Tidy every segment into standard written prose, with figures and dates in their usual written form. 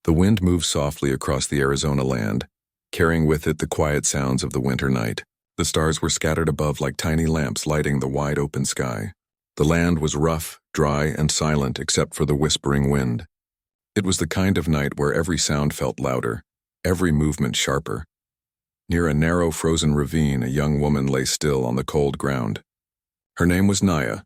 The wind moved softly across the Arizona land, carrying with it the quiet sounds of the winter night. The stars were scattered above like tiny lamps lighting the wide open sky. The land was rough, dry, and silent except for the whispering wind. It was the kind of night where every sound felt louder, every movement sharper. Near a narrow frozen ravine, a young woman lay still on the cold ground. Her name was Naya.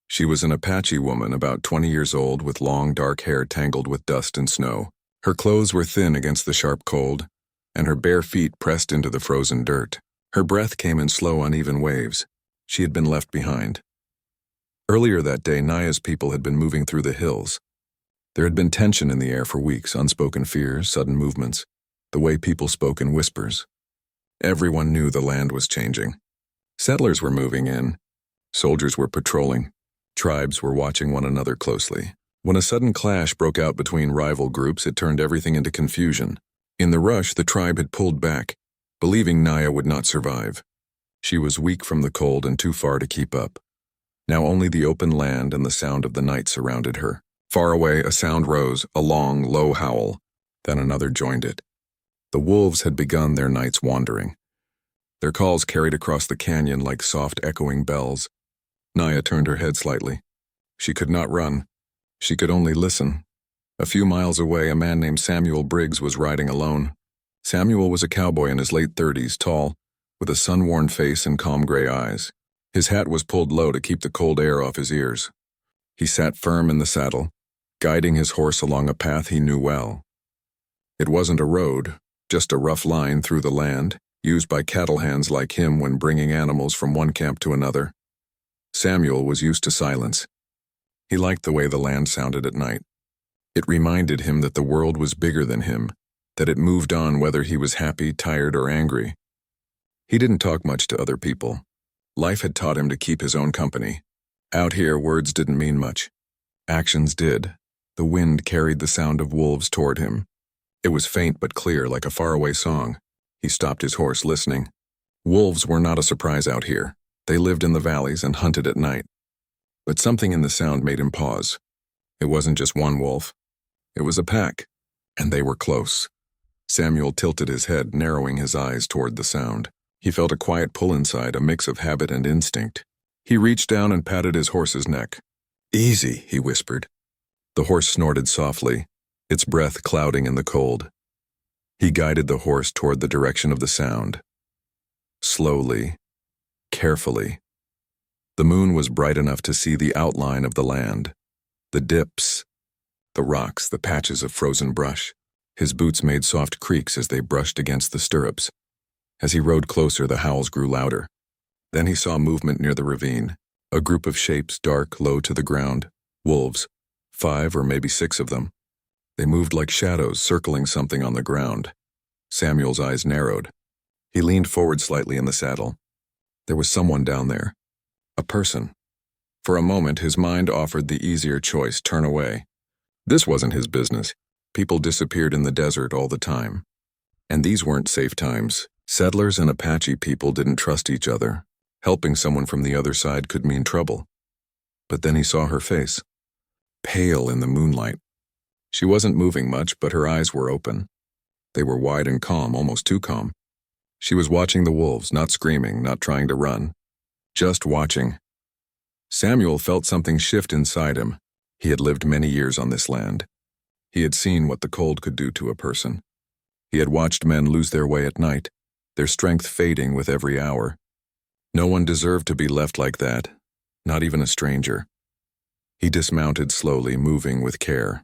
She was an Apache woman about 20 years old with long dark hair tangled with dust and snow. Her clothes were thin against the sharp cold, and her bare feet pressed into the frozen dirt. Her breath came in slow, uneven waves. She had been left behind. Earlier that day, Naya's people had been moving through the hills. There had been tension in the air for weeks, unspoken fears, sudden movements, the way people spoke in whispers. Everyone knew the land was changing. Settlers were moving in. Soldiers were patrolling. Tribes were watching one another closely. When a sudden clash broke out between rival groups, it turned everything into confusion. In the rush, the tribe had pulled back, believing Naya would not survive. She was weak from the cold and too far to keep up. Now only the open land and the sound of the night surrounded her. Far away, a sound rose, a long, low howl. Then another joined it. The wolves had begun their night's wandering. Their calls carried across the canyon like soft, echoing bells. Naya turned her head slightly. She could not run. She could only listen. A few miles away, a man named Samuel Briggs was riding alone. Samuel was a cowboy in his late 30s, tall, with a sun-worn face and calm gray eyes. His hat was pulled low to keep the cold air off his ears. He sat firm in the saddle, guiding his horse along a path he knew well. It wasn't a road, just a rough line through the land, used by cattle hands like him when bringing animals from one camp to another. Samuel was used to silence. He liked the way the land sounded at night. It reminded him that the world was bigger than him, that it moved on whether he was happy, tired, or angry. He didn't talk much to other people. Life had taught him to keep his own company. Out here, words didn't mean much. Actions did. The wind carried the sound of wolves toward him. It was faint but clear, like a faraway song. He stopped his horse, listening. Wolves were not a surprise out here. They lived in the valleys and hunted at night. But something in the sound made him pause. It wasn't just one wolf. It was a pack, and they were close. Samuel tilted his head, narrowing his eyes toward the sound. He felt a quiet pull inside, a mix of habit and instinct. He reached down and patted his horse's neck. "Easy," he whispered. The horse snorted softly, its breath clouding in the cold. He guided the horse toward the direction of the sound. Slowly, carefully. The moon was bright enough to see the outline of the land, the dips, the rocks, the patches of frozen brush. His boots made soft creaks as they brushed against the stirrups. As he rode closer, the howls grew louder. Then he saw movement near the ravine, a group of shapes, dark, low to the ground, wolves, 5 or maybe 6 of them. They moved like shadows, circling something on the ground. Samuel's eyes narrowed. He leaned forward slightly in the saddle. There was someone down there. A person. For a moment, his mind offered the easier choice, turn away. This wasn't his business. People disappeared in the desert all the time. And these weren't safe times. Settlers and Apache people didn't trust each other. Helping someone from the other side could mean trouble. But then he saw her face, pale in the moonlight. She wasn't moving much, but her eyes were open. They were wide and calm, almost too calm. She was watching the wolves, not screaming, not trying to run. Just watching. Samuel felt something shift inside him. He had lived many years on this land. He had seen what the cold could do to a person. He had watched men lose their way at night, their strength fading with every hour. No one deserved to be left like that, not even a stranger. He dismounted slowly, moving with care.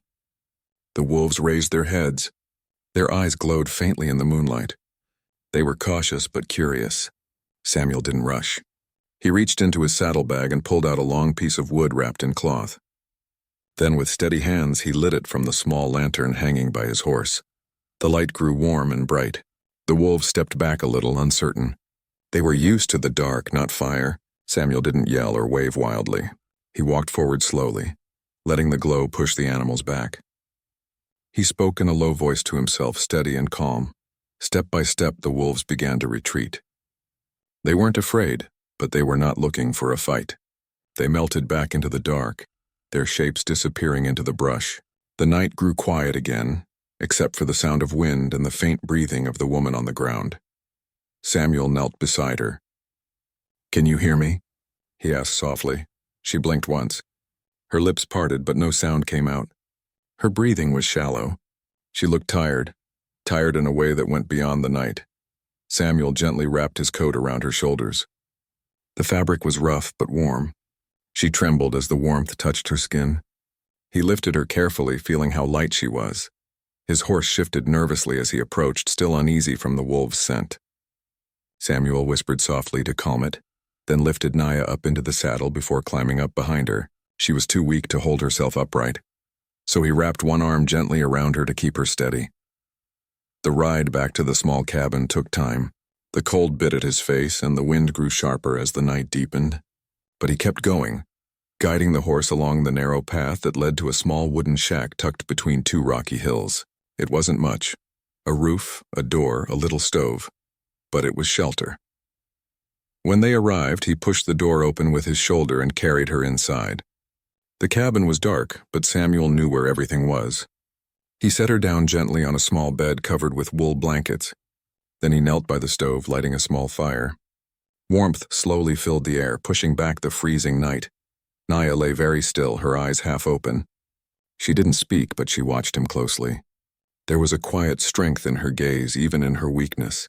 The wolves raised their heads. Their eyes glowed faintly in the moonlight. They were cautious but curious. Samuel didn't rush. He reached into his saddlebag and pulled out a long piece of wood wrapped in cloth. Then with steady hands he lit it from the small lantern hanging by his horse. The light grew warm and bright. The wolves stepped back a little, uncertain. They were used to the dark, not fire. Samuel didn't yell or wave wildly. He walked forward slowly, letting the glow push the animals back. He spoke in a low voice to himself, steady and calm. Step by step, the wolves began to retreat. They weren't afraid, but they were not looking for a fight. They melted back into the dark, their shapes disappearing into the brush. The night grew quiet again, except for the sound of wind and the faint breathing of the woman on the ground. Samuel knelt beside her. "Can you hear me?" he asked softly. She blinked once. Her lips parted, but no sound came out. Her breathing was shallow. She looked tired in a way that went beyond the night. Samuel gently wrapped his coat around her shoulders. The fabric was rough but warm. She trembled as the warmth touched her skin. He lifted her carefully, feeling how light she was. His horse shifted nervously as he approached, still uneasy from the wolves' scent. Samuel whispered softly to calm it, then lifted Naya up into the saddle before climbing up behind her. She was too weak to hold herself upright, so he wrapped one arm gently around her to keep her steady. The ride back to the small cabin took time. The cold bit at his face and the wind grew sharper as the night deepened. But he kept going, guiding the horse along the narrow path that led to a small wooden shack tucked between two rocky hills. It wasn't much. A roof, a door, a little stove. But it was shelter. When they arrived, he pushed the door open with his shoulder and carried her inside. The cabin was dark, but Samuel knew where everything was. He set her down gently on a small bed covered with wool blankets. Then he knelt by the stove, lighting a small fire. Warmth slowly filled the air, pushing back the freezing night. Naya lay very still, her eyes half open. She didn't speak, but she watched him closely. There was a quiet strength in her gaze, even in her weakness.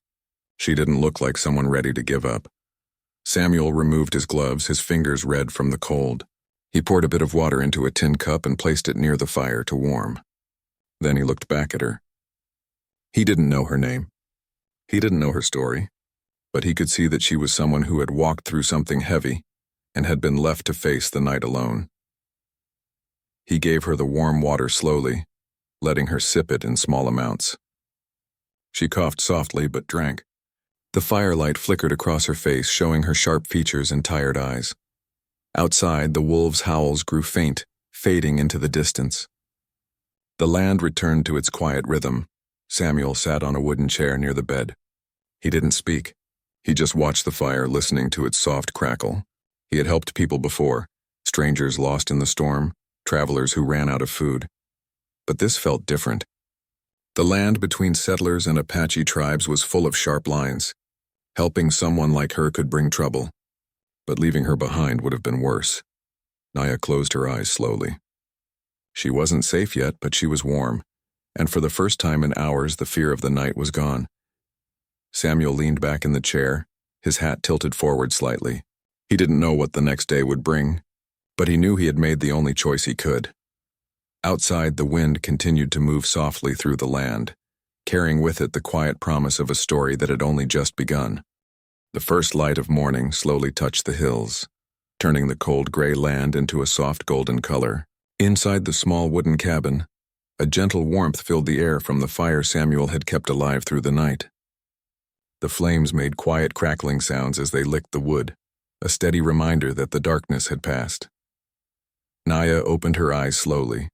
She didn't look like someone ready to give up. Samuel removed his gloves, his fingers red from the cold. He poured a bit of water into a tin cup and placed it near the fire to warm. Then he looked back at her. He didn't know her name. He didn't know her story, but he could see that she was someone who had walked through something heavy and had been left to face the night alone. He gave her the warm water slowly, letting her sip it in small amounts. She coughed softly but drank. The firelight flickered across her face, showing her sharp features and tired eyes. Outside, the wolves' howls grew faint, fading into the distance. The land returned to its quiet rhythm. Samuel sat on a wooden chair near the bed. He didn't speak. He just watched the fire, listening to its soft crackle. He had helped people before, strangers lost in the storm, travelers who ran out of food. But this felt different. The land between settlers and Apache tribes was full of sharp lines. Helping someone like her could bring trouble, but leaving her behind would have been worse. Naya closed her eyes slowly. She wasn't safe yet, but she was warm, and for the first time in hours the fear of the night was gone. Samuel leaned back in the chair, his hat tilted forward slightly. He didn't know what the next day would bring, but he knew he had made the only choice he could. Outside, the wind continued to move softly through the land, carrying with it the quiet promise of a story that had only just begun. The first light of morning slowly touched the hills, turning the cold gray land into a soft golden color. Inside the small wooden cabin, a gentle warmth filled the air from the fire Samuel had kept alive through the night. The flames made quiet crackling sounds as they licked the wood, a steady reminder that the darkness had passed. Naya opened her eyes slowly.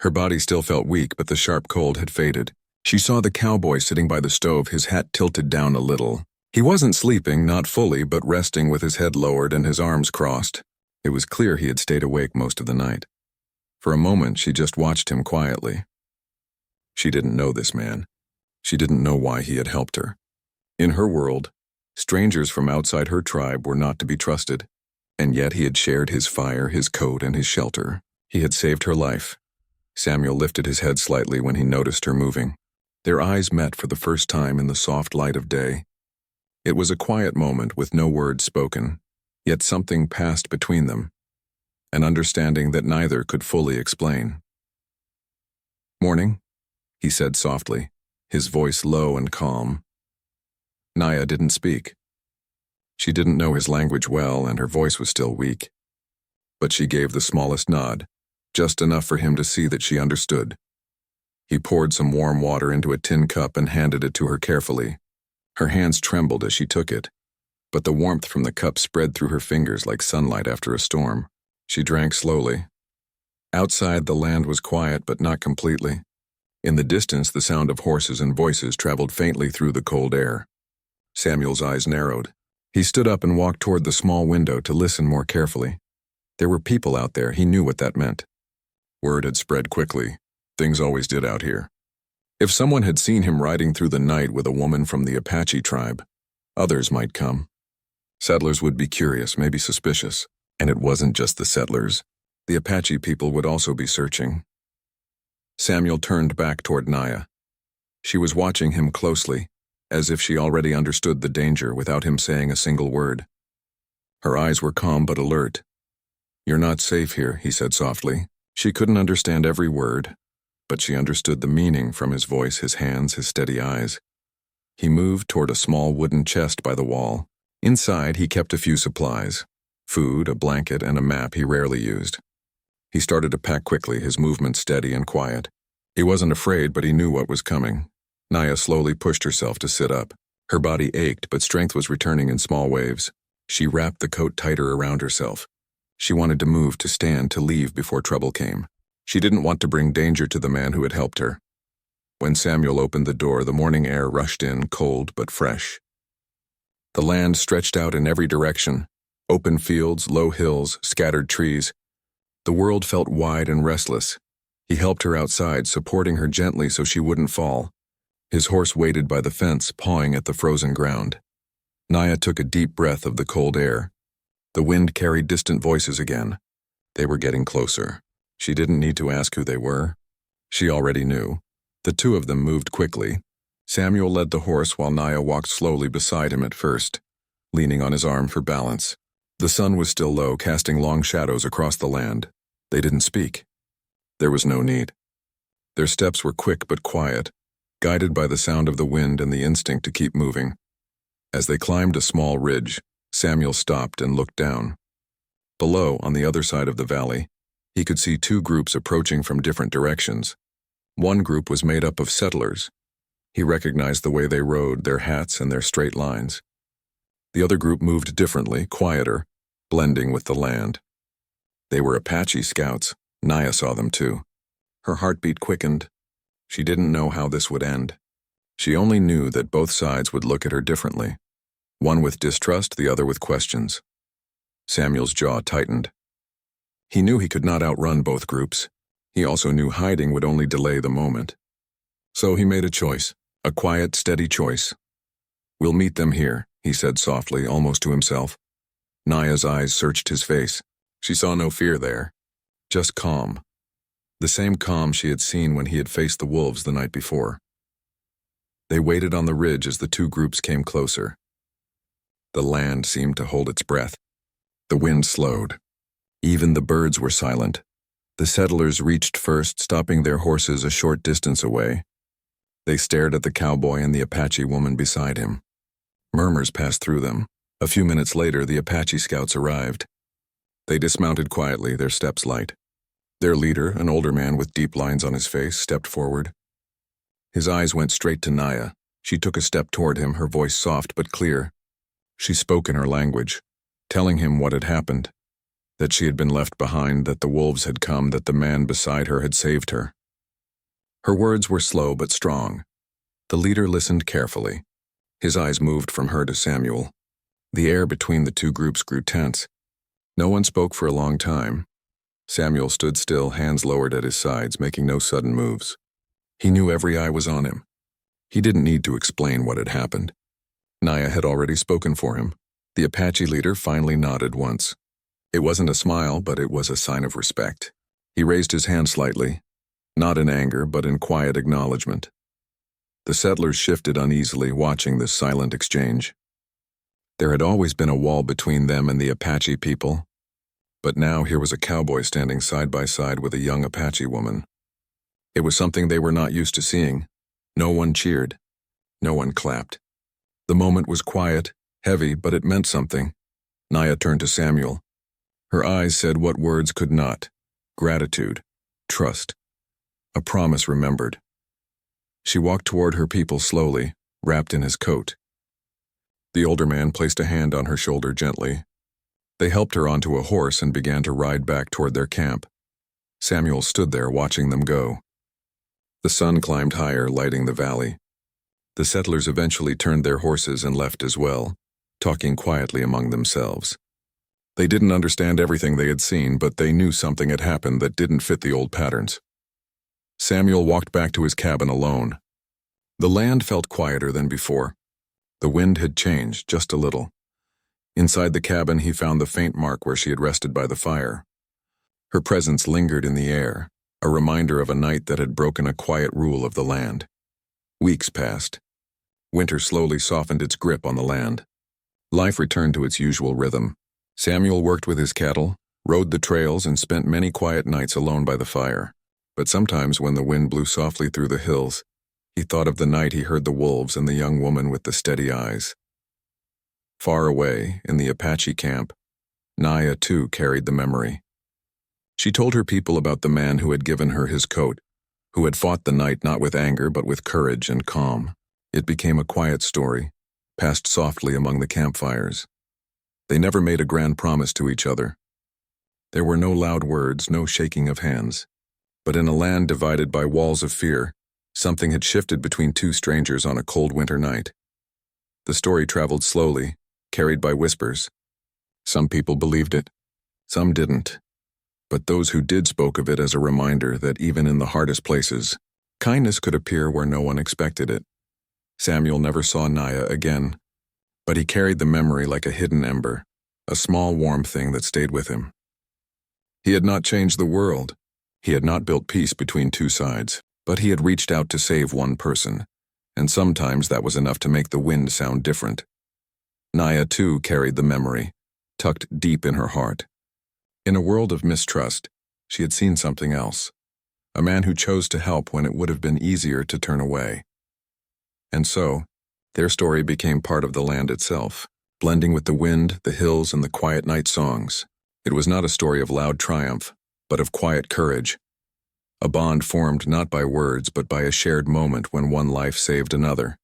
Her body still felt weak, but the sharp cold had faded. She saw the cowboy sitting by the stove, his hat tilted down a little. He wasn't sleeping, not fully, but resting with his head lowered and his arms crossed. It was clear he had stayed awake most of the night. For a moment, she just watched him quietly. She didn't know this man. She didn't know why he had helped her. In her world, strangers from outside her tribe were not to be trusted, and yet he had shared his fire, his coat, and his shelter. He had saved her life. Samuel lifted his head slightly when he noticed her moving. Their eyes met for the first time in the soft light of day. It was a quiet moment with no words spoken, yet something passed between them, an understanding that neither could fully explain. "Morning," he said softly, his voice low and calm. Naya didn't speak. She didn't know his language well, and her voice was still weak. But she gave the smallest nod, just enough for him to see that she understood. He poured some warm water into a tin cup and handed it to her carefully. Her hands trembled as she took it, but the warmth from the cup spread through her fingers like sunlight after a storm. She drank slowly. Outside, the land was quiet, but not completely. In the distance, the sound of horses and voices traveled faintly through the cold air. Samuel's eyes narrowed. He stood up and walked toward the small window to listen more carefully. There were people out there. He knew what that meant. Word had spread quickly. Things always did out here. If someone had seen him riding through the night with a woman from the Apache tribe, others might come. Settlers would be curious, maybe suspicious. And it wasn't just the settlers. The Apache people would also be searching. Samuel turned back toward Naya. She was watching him closely, as if she already understood the danger without him saying a single word. Her eyes were calm but alert. "You're not safe here," he said softly. She couldn't understand every word, but she understood the meaning from his voice, his hands, his steady eyes. He moved toward a small wooden chest by the wall. Inside, he kept a few supplies: food, a blanket, and a map he rarely used. He started to pack quickly, his movements steady and quiet. He wasn't afraid, but he knew what was coming. Naya slowly pushed herself to sit up. Her body ached, but strength was returning in small waves. She wrapped the coat tighter around herself. She wanted to move, to stand, to leave before trouble came. She didn't want to bring danger to the man who had helped her. When Samuel opened the door, the morning air rushed in, cold but fresh. The land stretched out in every direction. Open fields, low hills, scattered trees. The world felt wide and restless. He helped her outside, supporting her gently so she wouldn't fall. His horse waited by the fence, pawing at the frozen ground. Naya took a deep breath of the cold air. The wind carried distant voices again. They were getting closer. She didn't need to ask who they were. She already knew. The two of them moved quickly. Samuel led the horse while Naya walked slowly beside him at first, leaning on his arm for balance. The sun was still low, casting long shadows across the land. They didn't speak. There was no need. Their steps were quick but quiet, guided by the sound of the wind and the instinct to keep moving. As they climbed a small ridge, Samuel stopped and looked down. Below, on the other side of the valley, he could see two groups approaching from different directions. One group was made up of settlers. He recognized the way they rode, their hats and their straight lines. The other group moved differently, quieter, blending with the land. They were Apache scouts. Naya saw them too. Her heartbeat quickened. She didn't know how this would end. She only knew that both sides would look at her differently, one with distrust, the other with questions. Samuel's jaw tightened. He knew he could not outrun both groups. He also knew hiding would only delay the moment. So he made a choice, a quiet, steady choice. "We'll meet them here," he said softly, almost to himself. Naya's eyes searched his face. She saw no fear there, just calm. The same calm she had seen when he had faced the wolves the night before. They waited on the ridge as the two groups came closer. The land seemed to hold its breath. The wind slowed. Even the birds were silent. The settlers reached first, stopping their horses a short distance away. They stared at the cowboy and the Apache woman beside him. Murmurs passed through them. A few minutes later, the Apache scouts arrived. They dismounted quietly, their steps light. Their leader, an older man with deep lines on his face, stepped forward. His eyes went straight to Naya. She took a step toward him, her voice soft but clear. She spoke in her language, telling him what had happened, that she had been left behind, that the wolves had come, that the man beside her had saved her. Her words were slow but strong. The leader listened carefully. His eyes moved from her to Samuel. The air between the two groups grew tense. No one spoke for a long time. Samuel stood still, hands lowered at his sides, making no sudden moves. He knew every eye was on him. He didn't need to explain what had happened. Naya had already spoken for him. The Apache leader finally nodded once. It wasn't a smile, but it was a sign of respect. He raised his hand slightly, not in anger, but in quiet acknowledgement. The settlers shifted uneasily, watching this silent exchange. There had always been a wall between them and the Apache people, but now here was a cowboy standing side by side with a young Apache woman. It was something they were not used to seeing. No one cheered. No one clapped. The moment was quiet, heavy, but it meant something. Naya turned to Samuel. Her eyes said what words could not: gratitude, trust, a promise remembered. She walked toward her people slowly, wrapped in his coat. The older man placed a hand on her shoulder gently. They helped her onto a horse and began to ride back toward their camp. Samuel stood there watching them go. The sun climbed higher, lighting the valley. The settlers eventually turned their horses and left as well, talking quietly among themselves. They didn't understand everything they had seen, but they knew something had happened that didn't fit the old patterns. Samuel walked back to his cabin alone. The land felt quieter than before. The wind had changed just a little. Inside the cabin, he found the faint mark where she had rested by the fire. Her presence lingered in the air, a reminder of a night that had broken a quiet rule of the land. Weeks passed. Winter slowly softened its grip on the land. Life returned to its usual rhythm. Samuel worked with his cattle, rode the trails, and spent many quiet nights alone by the fire. But sometimes when the wind blew softly through the hills, he thought of the night he heard the wolves and the young woman with the steady eyes. Far away, in the Apache camp, Naya too carried the memory. She told her people about the man who had given her his coat, who had fought the night not with anger but with courage and calm. It became a quiet story, passed softly among the campfires. They never made a grand promise to each other. There were no loud words, no shaking of hands. But in a land divided by walls of fear, something had shifted between two strangers on a cold winter night. The story traveled slowly, carried by whispers. Some people believed it, some didn't. But those who did spoke of it as a reminder that even in the hardest places, kindness could appear where no one expected it. Samuel never saw Naya again, but he carried the memory like a hidden ember, a small warm thing that stayed with him. He had not changed the world. He had not built peace between two sides, but he had reached out to save one person, and sometimes that was enough to make the wind sound different. Naya too carried the memory, tucked deep in her heart. In a world of mistrust, she had seen something else, a man who chose to help when it would have been easier to turn away. And so, their story became part of the land itself, blending with the wind, the hills, and the quiet night songs. It was not a story of loud triumph, but of quiet courage. A bond formed not by words but by a shared moment when one life saved another.